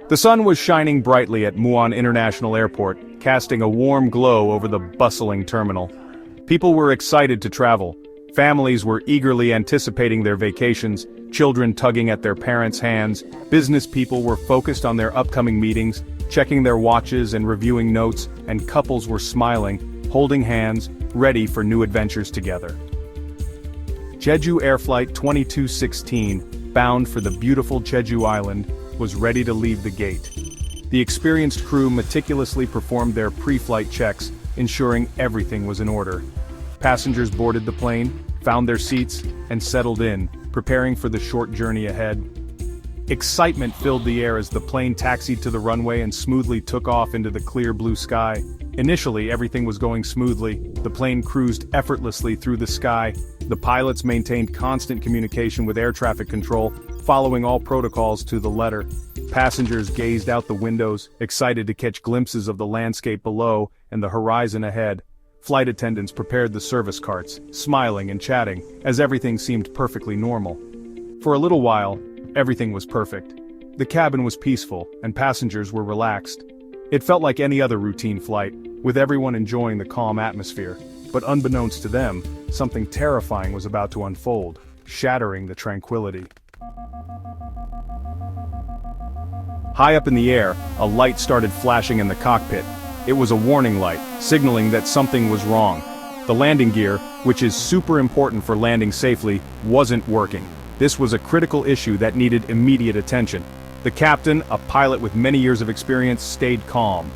The sun was shining brightly at Muan International Airport, casting a warm glow over the bustling terminal. People were excited to travel. Families were eagerly anticipating their vacations, children tugging at their parents' hands, business people were focused on their upcoming meetings, checking their watches and reviewing notes, and couples were smiling, holding hands, ready for new adventures together. Jeju Air Flight 2216, bound for the beautiful Jeju Island, was ready to leave the gate. The experienced crew meticulously performed their pre-flight checks, ensuring everything was in order. Passengers boarded the plane, found their seats, and settled in, preparing for the short journey ahead. Excitement filled the air as the plane taxied to the runway and smoothly took off into the clear blue sky. Initially, everything was going smoothly. The plane cruised effortlessly through the sky. The pilots maintained constant communication with air traffic control, following all protocols to the letter. Passengers gazed out the windows, excited to catch glimpses of the landscape below and the horizon ahead. Flight attendants prepared the service carts, smiling and chatting, as everything seemed perfectly normal. For a little while, everything was perfect. The cabin was peaceful, and passengers were relaxed. It felt like any other routine flight, with everyone enjoying the calm atmosphere. But unbeknownst to them, something terrifying was about to unfold, shattering the tranquility. High up in the air, a light started flashing in the cockpit. It was a warning light, signaling that something was wrong. The landing gear, which is super important for landing safely, wasn't working. This was a critical issue that needed immediate attention. The captain, a pilot with many years of experience, stayed calm.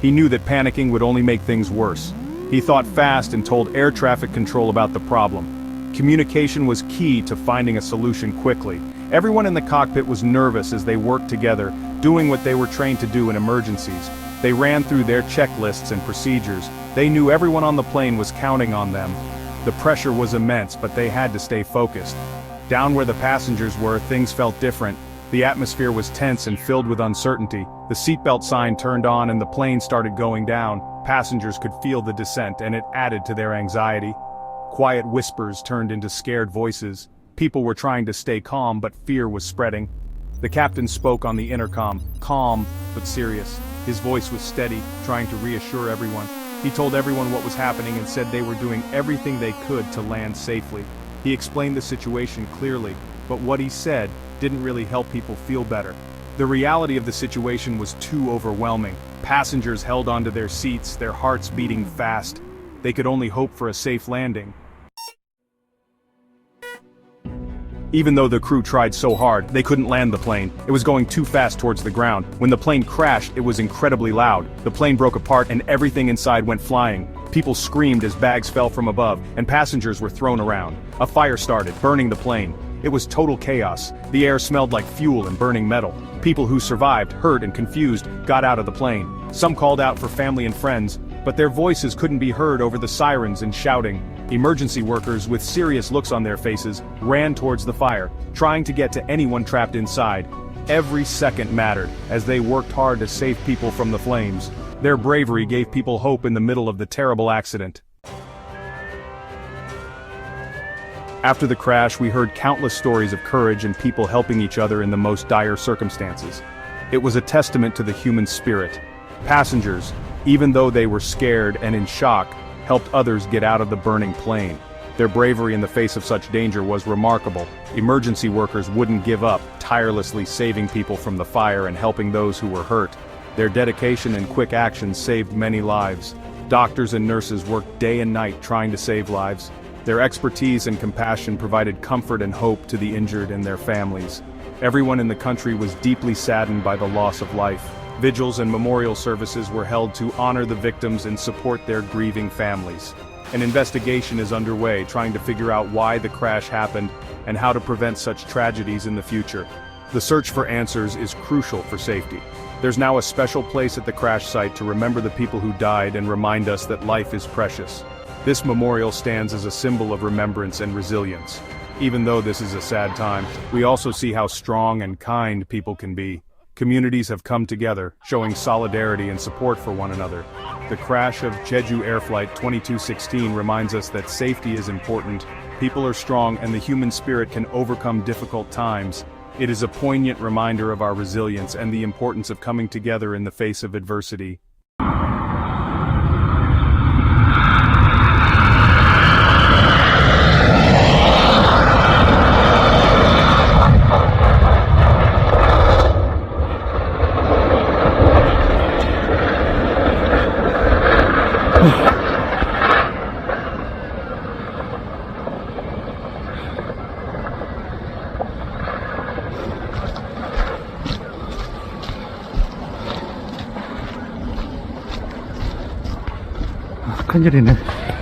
He knew that panicking would only make things worse. He thought fast and told air traffic control about the problem. Communication was key to finding a solution quickly. Everyone in the cockpit was nervous as they worked together, doing what they were trained to do in emergencies. They ran through their checklists and procedures. They knew everyone on the plane was counting on them. The pressure was immense, but they had to stay focused. Down where the passengers were, things felt different. The atmosphere was tense and filled with uncertainty. The seatbelt sign turned on and the plane started going down. Passengers could feel the descent, and it added to their anxiety. Quiet whispers turned into scared voices. People were trying to stay calm, but fear was spreading. The captain spoke on the intercom, calm but serious. His voice was steady, trying to reassure everyone. He told everyone what was happening and said they were doing everything they could to land safely. He explained the situation clearly, but what he said didn't really help people feel better. The reality of the situation was too overwhelming. Passengers held onto their seats, their hearts beating fast. They could only hope for a safe landing. Even though the crew tried so hard, they couldn't land the plane. It was going too fast towards the ground. When the plane crashed, it was incredibly loud. The plane broke apart and everything inside went flying. People screamed as bags fell from above, and passengers were thrown around. A fire started, burning the plane. It was total chaos. The air smelled like fuel and burning metal. People who survived, hurt and confused, got out of the plane. Some called out for family and friends, but their voices couldn't be heard over the sirens and shouting. Emergency workers, with serious looks on their faces, ran towards the fire, trying to get to anyone trapped inside. Every second mattered, as they worked hard to save people from the flames. Their bravery gave people hope in the middle of the terrible accident. After the crash, we heard countless stories of courage and people helping each other in the most dire circumstances. It was a testament to the human spirit. Passengers, even though they were scared and in shock, helped others get out of the burning plane. Their bravery in the face of such danger was remarkable. Emergency workers wouldn't give up, tirelessly saving people from the fire and helping those who were hurt. Their dedication and quick action saved many lives. Doctors and nurses worked day and night trying to save lives. Their expertise and compassion provided comfort and hope to the injured and their families. Everyone in the country was deeply saddened by the loss of life. Vigils and memorial services were held to honor the victims and support their grieving families. An investigation is underway trying to figure out why the crash happened and how to prevent such tragedies in the future. The search for answers is crucial for safety. There's now a special place at the crash site to remember the people who died and remind us that life is precious. This memorial stands as a symbol of remembrance and resilience. Even though this is a sad time, we also see how strong and kind people can be. Communities have come together, showing solidarity and support for one another. The crash of Jeju Air Flight 2216 reminds us that safety is important, people are strong, and the human spirit can overcome difficult times. It is a poignant reminder of our resilience and the importance of coming together in the face of adversity. 큰일이네.